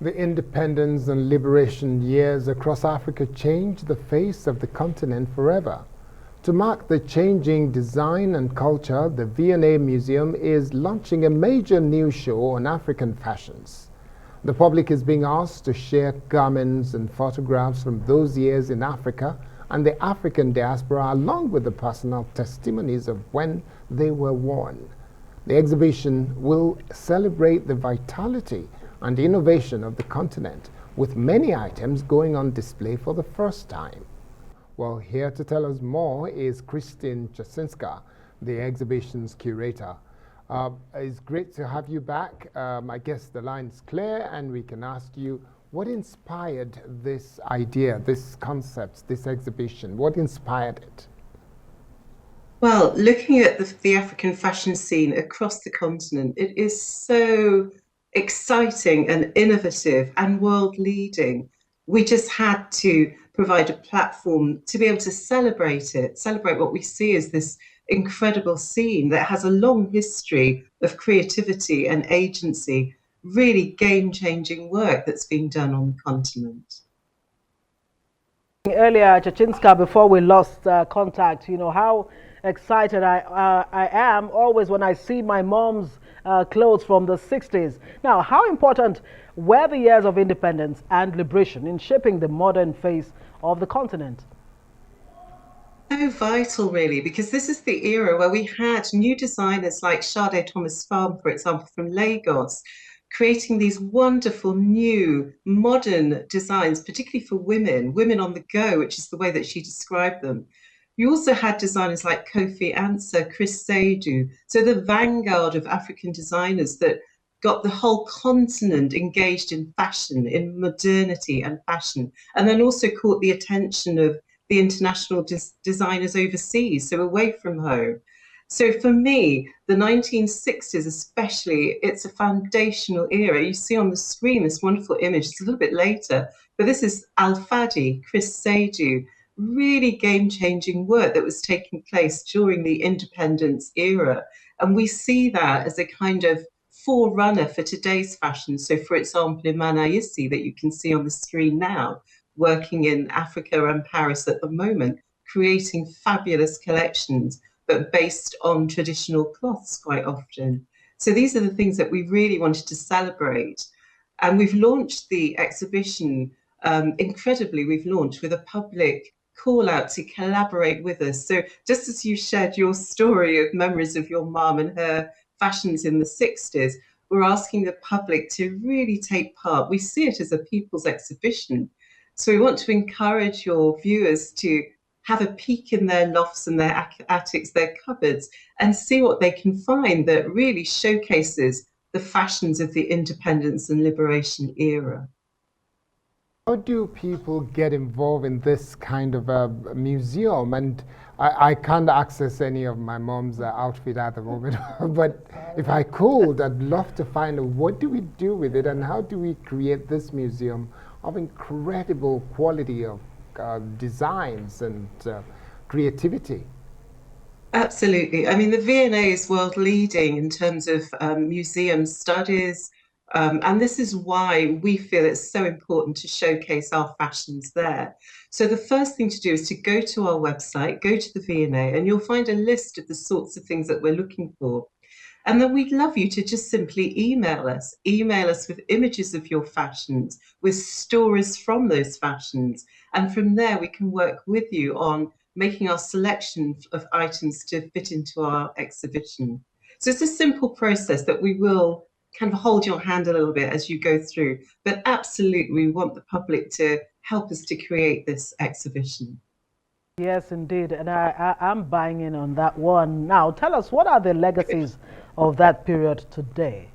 The independence and liberation years across Africa changed the face of the continent forever. To mark the changing design and culture, the V&A Museum is launching a major new show on African fashions. The public is being asked to share garments and photographs from those years in Africa and the African diaspora, along with the personal testimonies of when they were worn. The exhibition will celebrate the vitality and innovation of the continent, with many items going on display for the first time. Well, here to tell us more is Checinska, the exhibition's curator. It's great to have you back. I guess the line's clear and we can ask you, what inspired this idea, this concept, this exhibition? What inspired it? Well, looking at the African fashion scene across the continent, it is so exciting and innovative and world leading. We just had to provide a platform to be able to celebrate it, celebrate what we see as this incredible scene that has a long history of creativity and agency, really game-changing work that's being done on the continent. Earlier, Checinska, before we lost contact, how excited I am always when I see my mom's clothes from the 60s. Now, how important were the years of independence and liberation in shaping the modern face of the continent? So vital, really, because this is the era where we had new designers like Sade Thomas Farm, for example, from Lagos, creating these wonderful new modern designs, particularly for women on the go, which is the way that she described them. You also had designers like Kofi Ansah, Chris Seydoux, so the vanguard of African designers that got the whole continent engaged in fashion, in modernity and fashion, and then also caught the attention of the international designers overseas, so away from home. So for me, the 1960s especially, it's a foundational era. You see on the screen this wonderful image, it's a little bit later, but this is Al Fadi, Chris Seydoux, really game-changing work that was taking place during the independence era. And we see that as a kind of forerunner for today's fashion. So for example, Imana Yisi, that you can see on the screen now, working in Africa and Paris at the moment, creating fabulous collections, but based on traditional cloths quite often. So these are the things that we really wanted to celebrate. And we've launched the exhibition, incredibly, we've launched with a public call out to collaborate with us. So just as you shared your story of memories of your mum and her fashions in the 60s, we're asking the public to really take part. We see it as a people's exhibition. So we want to encourage your viewers to have a peek in their lofts and their attics, their cupboards, and see what they can find that really showcases the fashions of the independence and liberation era. How do people get involved in this kind of a museum? And I can't access any of my mom's outfit at the moment, but if I could, I'd love to find out what do we do with it and how do we create this museum of incredible quality of designs and creativity. Absolutely. I mean, the V&A is world leading in terms of museum studies. And this is why we feel it's so important to showcase our fashions there. So the first thing to do is to go to our website, go to the V&A, and you'll find a list of the sorts of things that we're looking for. And then we'd love you to just simply email us with images of your fashions, with stories from those fashions. And from there, we can work with you on making our selection of items to fit into our exhibition. So it's a simple process that we will kind of hold your hand a little bit as you go through. But absolutely, we want the public to help us to create this exhibition. Yes, indeed. And I'm buying in on that one. Now, tell us, what are the legacies of that period today?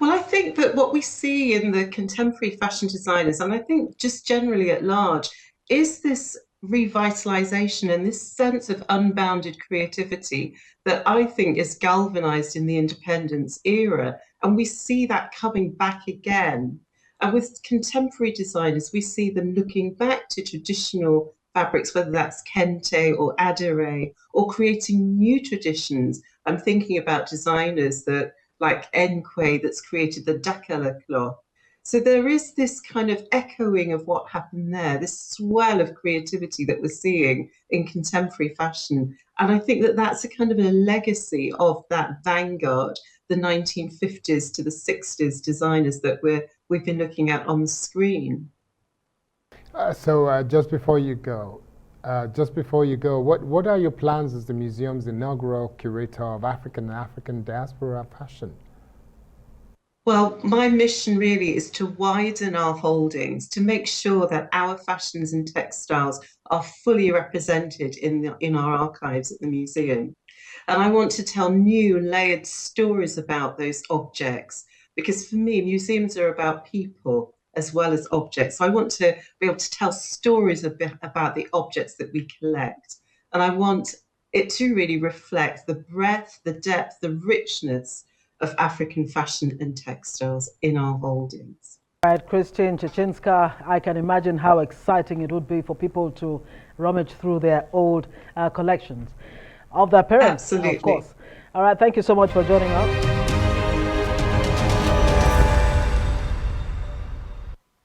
Well, I think that what we see in the contemporary fashion designers, and I think just generally at large, is this revitalization and this sense of unbounded creativity that I think is galvanized in the independence era. And we see that coming back again. And with contemporary designers, we see them looking back to traditional fabrics, whether that's kente or adire, or creating new traditions. I'm thinking about designers that like Enkwe that's created the Dakala cloth, So there is this kind of echoing of what happened there, this swell of creativity that we're seeing in contemporary fashion. And I think that that's a kind of a legacy of that vanguard, the 1950s to the 60s designers that we've been looking at on the screen. Just before you go, what are your plans as the museum's inaugural curator of African and African diaspora fashion? Well, my mission really is to widen our holdings, to make sure that our fashions and textiles are fully represented in our archives at the museum. And I want to tell new layered stories about those objects, because for me, museums are about people as well as objects. So I want to be able to tell stories about the objects that we collect. And I want it to really reflect the breadth, the depth, the richness of African fashion and textiles in our holdings. Right, Christine Checinska, I can imagine how exciting it would be for people to rummage through their old collections of their parents, Absolutely. of course. All right, thank you so much for joining us.